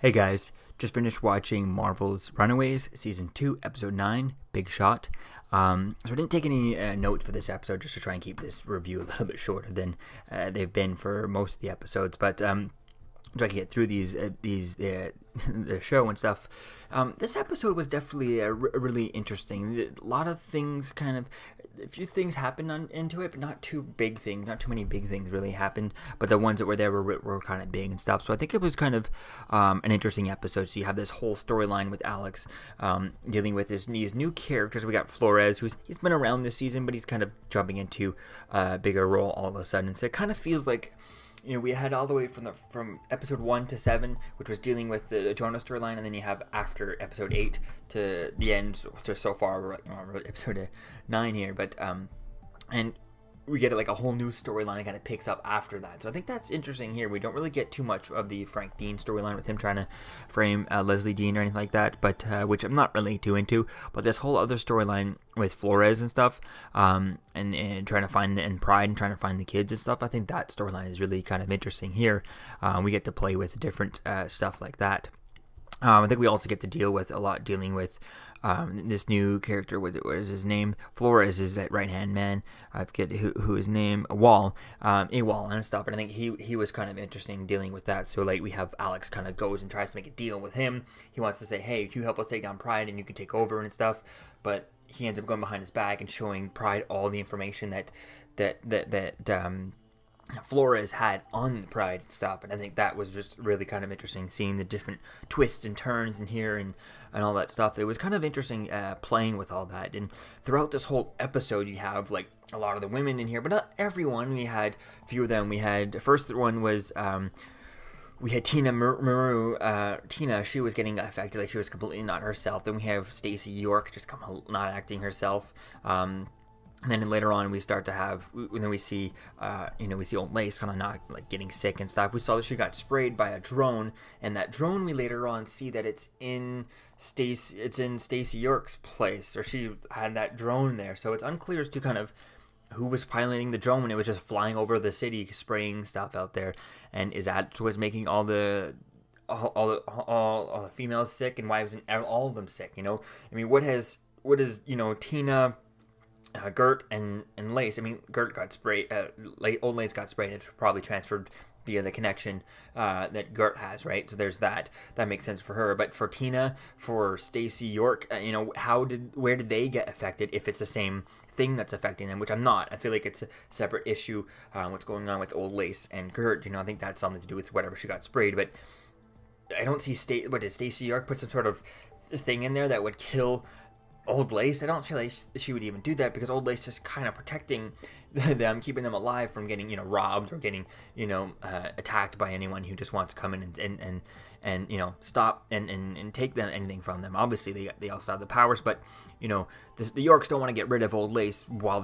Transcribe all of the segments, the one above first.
Hey guys, just finished watching Marvel's Runaways, Season 2, Episode 9, Big Shot. So I didn't take any notes for this episode just to try and keep this review a little bit shorter than they've been for most of the episodes. But try to get through the show and stuff. This episode was definitely really interesting. A lot of things a few things happened into it, but not too many big things really happened, but the ones that were there were kind of big and stuff. So I think it was kind of an interesting episode. So you have this whole storyline with Alex dealing with these new characters. We got Flores, he's been around this season, but he's kind of jumping into a bigger role all of a sudden. So it kind of feels like, we had all the way from episode 1 to 7, which was dealing with the Jonah storyline, and then you have after episode 8 to the end. So far, we're episode 9 here, but and we get like a whole new storyline that kind of picks up after that. So I think that's interesting here. We don't really get too much of the Frank Dean storyline with him trying to frame Leslie Dean or anything like that, but which I'm not really too into. But this whole other storyline with Flores and stuff, and trying to find Pride and trying to find the kids and stuff, I think that storyline is really kind of interesting here. We get to play with different stuff like that. I think we also get to dealing with this new character. What is his name? Flores is that right-hand man. I forget who his name. Awal and stuff. And I think he was kind of interesting dealing with that. So like we have Alex kind of goes and tries to make a deal with him. He wants to say, hey, you help us take down Pride and you can take over and stuff. But he ends up going behind his back and showing Pride all the information that Flores had on the Pride and stuff, and I think that was just really kind of interesting, seeing the different twists and turns in here and all that stuff. It was kind of interesting playing with all that, and throughout this whole episode you have like a lot of the women in here, but not everyone. We had a few of them. We had, the first one was we had Tina Maru. Tina, she was getting affected, like she was completely not herself. Then we have Stacey York just not acting herself. And then later on, we start to have, and then we see, we see old Lace kind of not like getting sick and stuff. We saw that she got sprayed by a drone, and that drone we later on see that it's in Stacey York's place, or she had that drone there. So it's unclear as to kind of who was piloting the drone when it was just flying over the city, spraying stuff out there, and is that was making all the females sick, and why wasn't all of them sick? I mean, what is Tina, Gert and Lace. I mean, Gert got sprayed. Old Lace got sprayed. It's probably transferred via the connection that Gert has, right? So there's that. That makes sense for her. But for Tina, for Stacey York, where did they get affected? If it's the same thing that's affecting them, which I'm not. I feel like it's a separate issue. What's going on with Old Lace and Gert? I think that's something to do with whatever she got sprayed. But I don't see what did Stacey York put some sort of thing in there that would kill Old Lace? I don't feel like she would even do that, because Old Lace is kind of protecting them, keeping them alive from getting robbed or getting attacked by anyone who just wants to come in and stop and take them anything from them. Obviously they also have the powers, but the Yorks don't want to get rid of Old Lace while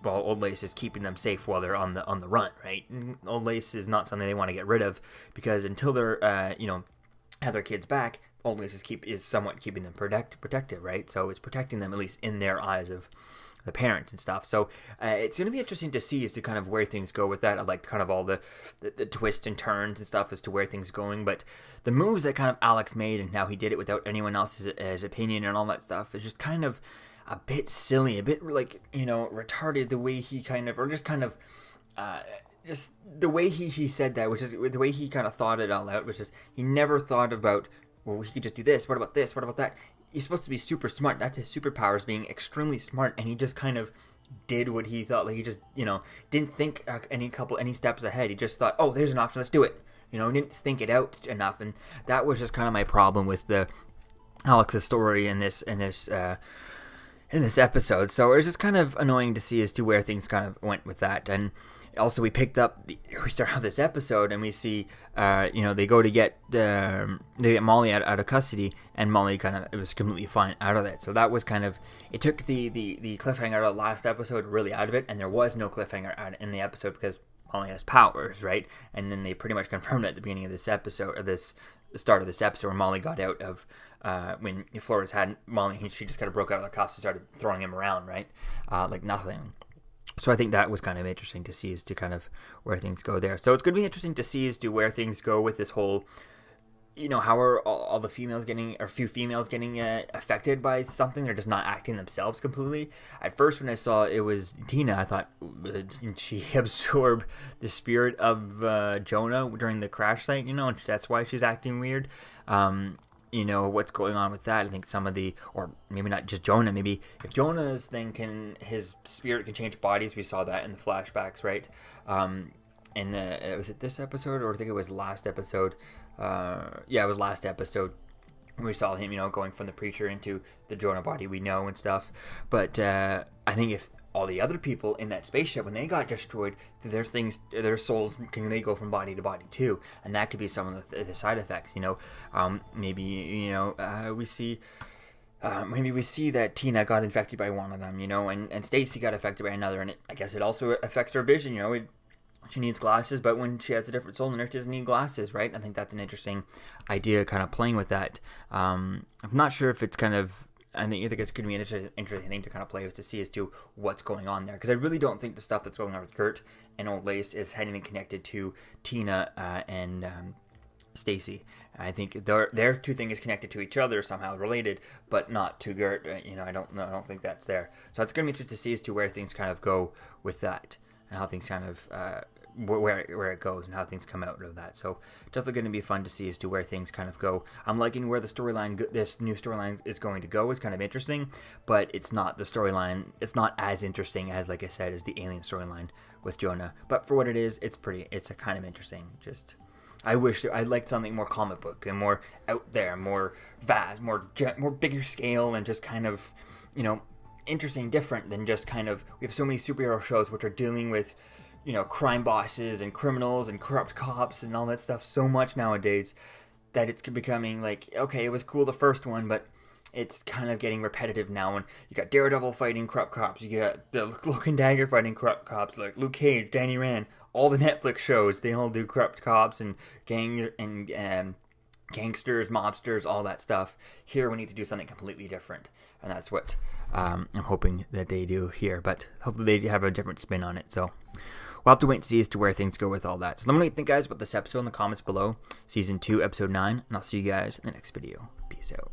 Old Lace is keeping them safe while they're on the run, right? And Old Lace is not something they want to get rid of, because until they're have their kids back, Old Lace is somewhat keeping them protective, right? So it's protecting them, at least in their eyes, of the parents and stuff. So it's going to be interesting to see as to kind of where things go with that. I like kind of all the twists and turns and stuff as to where things going. But the moves that kind of Alex made and how he did it without anyone else's opinion and all that stuff is just kind of a bit silly, a bit like, retarded, the way he kind of, or just kind of, just the way he said that, which is the way he kind of thought it all out, which is he never thought about, well, he could just do this. What about this? What about that? He's supposed to be super smart. That's his superpower, is being extremely smart. And he just kind of did what he thought. Like he just, didn't think any steps ahead. He just thought, oh, there's an option. Let's do it. He didn't think it out enough. And that was just kind of my problem with the Alex's story in this episode. So it was just kind of annoying to see as to where things kind of went with that. And also we start out this episode and we see, they go to get Molly out of custody, and Molly it was completely fine out of that. So that was kind of, it took the cliffhanger out of the last episode really out of it, and there was no cliffhanger out in the episode because Molly has powers, right? And then they pretty much confirmed it at the beginning of this episode, or the start of this episode, where Molly got out of, when Flores had Molly, she just kind of broke out of the cuffs and started throwing him around, right? Like nothing. So I think that was kind of interesting to see as to kind of where things go there. So it's going to be interesting to see as to where things go with this whole you know, how are all the females getting, or few females getting affected by something? They're just not acting themselves completely. At first, when I saw it was Tina, I thought, didn't she absorb the spirit of Jonah during the crash site? You know, and that's why she's acting weird. You know, what's going on with that? I think some of the, or maybe not just Jonah, maybe if Jonah's thing his spirit can change bodies. We saw that in the flashbacks, right? In the, was it this episode, or I think it was last episode? Yeah, it was last episode. We saw him, you know, going from the preacher into the Jonah body we know and stuff. But I think if all the other people in that spaceship, when they got destroyed, their souls can they go from body to body too, and that could be some of the side effects. You know, maybe you know we see. Maybe we see that Tina got infected by one of them, you know, and Stacy got affected by another, and I guess it also affects her vision. You know, she needs glasses, but when she has a different soul in her, she doesn't need glasses, right? I think that's an interesting idea, kind of playing with that. I'm not sure if it's kind of, I think it's going to be an interesting thing to kind of play with, to see as to what's going on there. Because I really don't think the stuff that's going on with Gert and Old Lace is anything connected to Tina and Stacy. I think their two things is connected to each other, somehow related, but not to Gert. You know, I don't think that's there. So it's going to be interesting to see as to where things kind of go with that, and how things kind of where it goes and how things come out of that. So definitely going to be fun to see as to where things kind of go. I'm liking where the storyline, this new storyline is going to go. It's kind of interesting, but it's not the storyline. It's not as interesting as, like I said, as the alien storyline with Jonah. But for what it is, it's a kind of interesting. Just, I wish I liked something more comic book and more out there, more vast, more bigger scale, and just kind of, you know, interesting, different than just kind of, we have so many superhero shows which are dealing with, you know, crime bosses and criminals and corrupt cops and all that stuff so much nowadays that it's becoming like, okay, it was cool the first one, but it's kind of getting repetitive now. And you got Daredevil fighting corrupt cops, you got the Cloak and Dagger fighting corrupt cops, like Luke Cage, Danny Rand, all the Netflix shows, they all do corrupt cops and gangsters, mobsters, all that stuff. Here we need to do something completely different, and that's what I'm hoping that they do here, but hopefully they have a different spin on it. So we'll have to wait and see as to where things go with all that. So let me know what you think, guys, about this episode in the comments below. Season 2, Episode 9, and I'll see you guys in the next video. Peace out.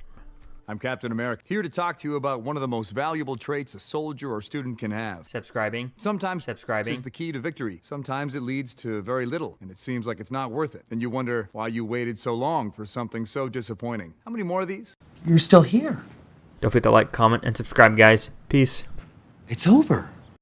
I'm Captain America, here to talk to you about one of the most valuable traits a soldier or student can have. Subscribing. Sometimes is the key to victory. Sometimes it leads to very little, and it seems like it's not worth it. And you wonder why you waited so long for something so disappointing. How many more of these? You're still here. Don't forget to like, comment, and subscribe, guys. Peace. It's over.